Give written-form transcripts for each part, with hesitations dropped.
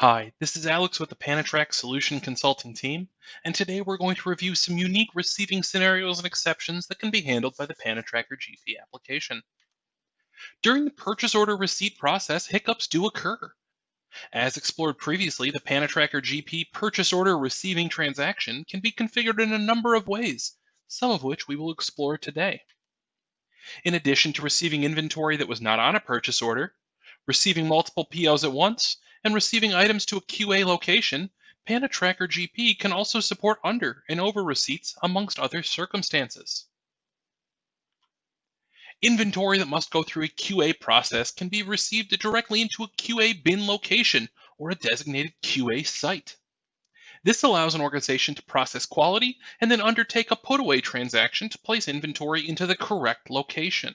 Hi, this is Alex with the Panatrack Solution Consulting team, and today we're going to review some unique receiving scenarios and exceptions that can be handled by the PanatrackerGP application. During the purchase order receipt process, hiccups do occur. As explored previously, the PanatrackerGP purchase order receiving transaction can be configured in a number of ways, some of which we will explore today. In addition to receiving inventory that was not on a purchase order, receiving multiple POs at once, and receiving items to a QA location, PanatrackerGP can also support under and over receipts amongst other circumstances. Inventory that must go through a QA process can be received directly into a QA bin location or a designated QA site. This allows an organization to process quality and then undertake a put-away transaction to place inventory into the correct location.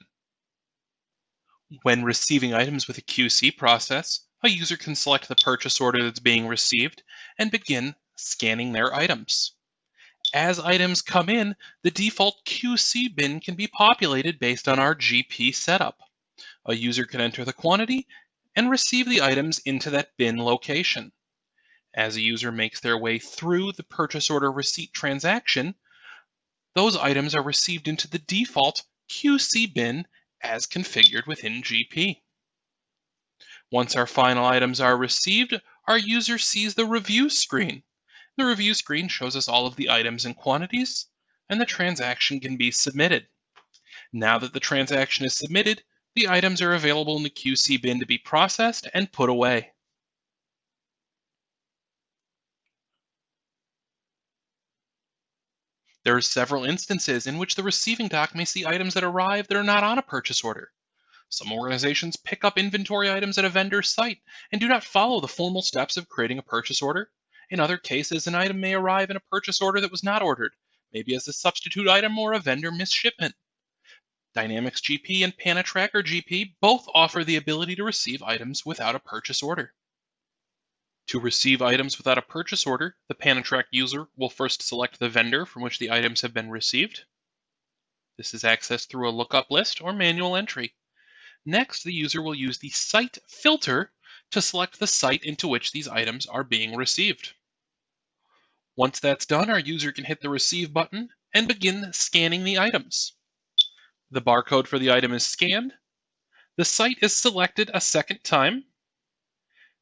When receiving items with a QC process, a user can select the purchase order that's being received and begin scanning their items. As items come in, the default QC bin can be populated based on our GP setup. A user can enter the quantity and receive the items into that bin location. As a user makes their way through the purchase order receipt transaction, those items are received into the default QC bin as configured within GP. Once our final items are received, our user sees the review screen. The review screen shows us all of the items and quantities, and the transaction can be submitted. Now that the transaction is submitted, the items are available in the QC bin to be processed and put away. There are several instances in which the receiving dock may see items that arrive that are not on a purchase order. Some organizations pick up inventory items at a vendor's site and do not follow the formal steps of creating a purchase order. In other cases, an item may arrive in a purchase order that was not ordered, maybe as a substitute item or a vendor misshipment. Dynamics GP and PanaTracker GP both offer the ability to receive items without a purchase order. To receive items without a purchase order, the PanaTrack user will first select the vendor from which the items have been received. This is accessed through a lookup list or manual entry. Next, the user will use the site filter to select the site into which these items are being received. Once that's done, our user can hit the Receive button and begin scanning the items. The barcode for the item is scanned. The site is selected a second time.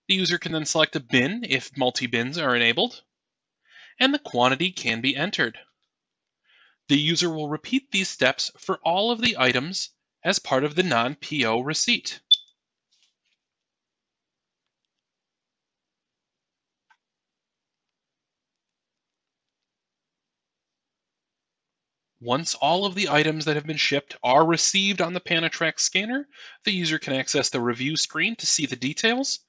The user can then select a bin if multi-bins are enabled, and the quantity can be entered. The user will repeat these steps for all of the items as part of the non-PO receipt. Once all of the items that have been shipped are received on the PanaTrack scanner, the user can access the review screen to see the details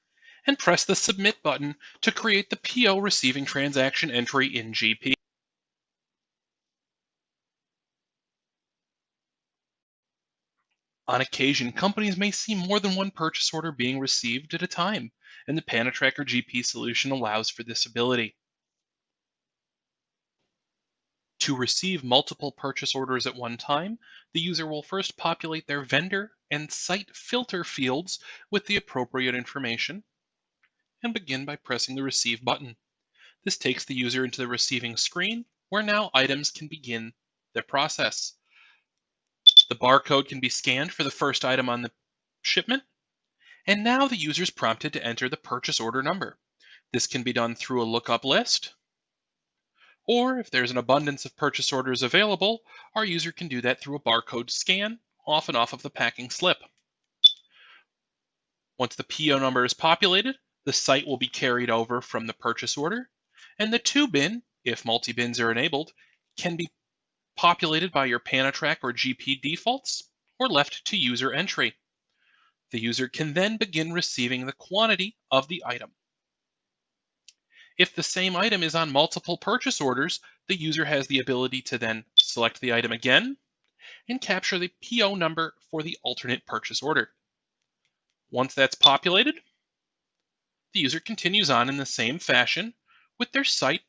and press the Submit button to create the PO receiving transaction entry in GP. On occasion, companies may see more than one purchase order being received at a time, and the PanatrackerGP solution allows for this ability. To receive multiple purchase orders at one time, the user will first populate their vendor and site filter fields with the appropriate information and begin by pressing the Receive button. This takes the user into the receiving screen where now items can begin their process. The barcode can be scanned for the first item on the shipment, and now the user is prompted to enter the purchase order number. This can be done through a lookup list, or if there's an abundance of purchase orders available, our user can do that through a barcode scan off and off of the packing slip. Once the PO number is populated, the site will be carried over from the purchase order, and the to bin, if multi-bins are enabled, can be populated by your PanaTrack or GP defaults or left to user entry. The user can then begin receiving the quantity of the item. If the same item is on multiple purchase orders, the user has the ability to then select the item again and capture the PO number for the alternate purchase order. Once that's populated, the user continues on in the same fashion with their site,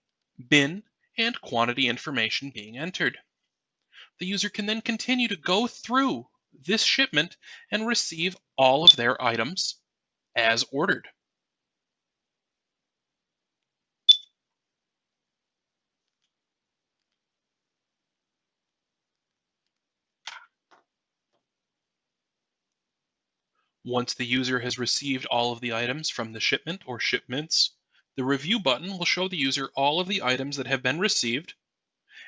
bin, and quantity information being entered. The user can then continue to go through this shipment and receive all of their items as ordered. Once the user has received all of the items from the shipment or shipments, the review button will show the user all of the items that have been received,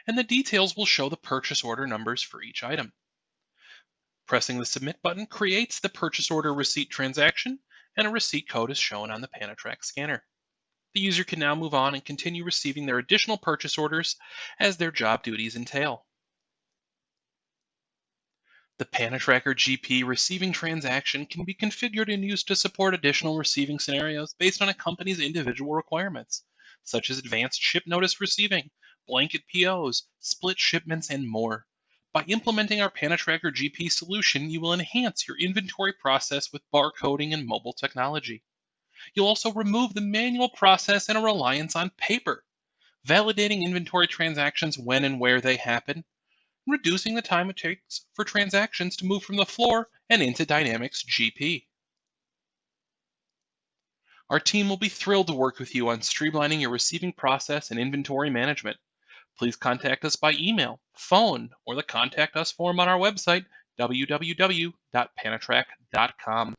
and the details will show the purchase order numbers for each item. Pressing the Submit button creates the purchase order receipt transaction, and a receipt code is shown on the Panatrack scanner. The user can now move on and continue receiving their additional purchase orders as their job duties entail. The PanatrackerGP receiving transaction can be configured and used to support additional receiving scenarios based on a company's individual requirements, such as advanced ship notice receiving, blanket POs, split shipments, and more. By implementing our PanatrackerGP solution, you will enhance your inventory process with barcoding and mobile technology. You'll also remove the manual process and a reliance on paper, validating inventory transactions when and where they happen, reducing the time it takes for transactions to move from the floor and into Dynamics GP. Our team will be thrilled to work with you on streamlining your receiving process and inventory management. Please contact us by email, phone, or the Contact Us form on our website, www.panatrack.com.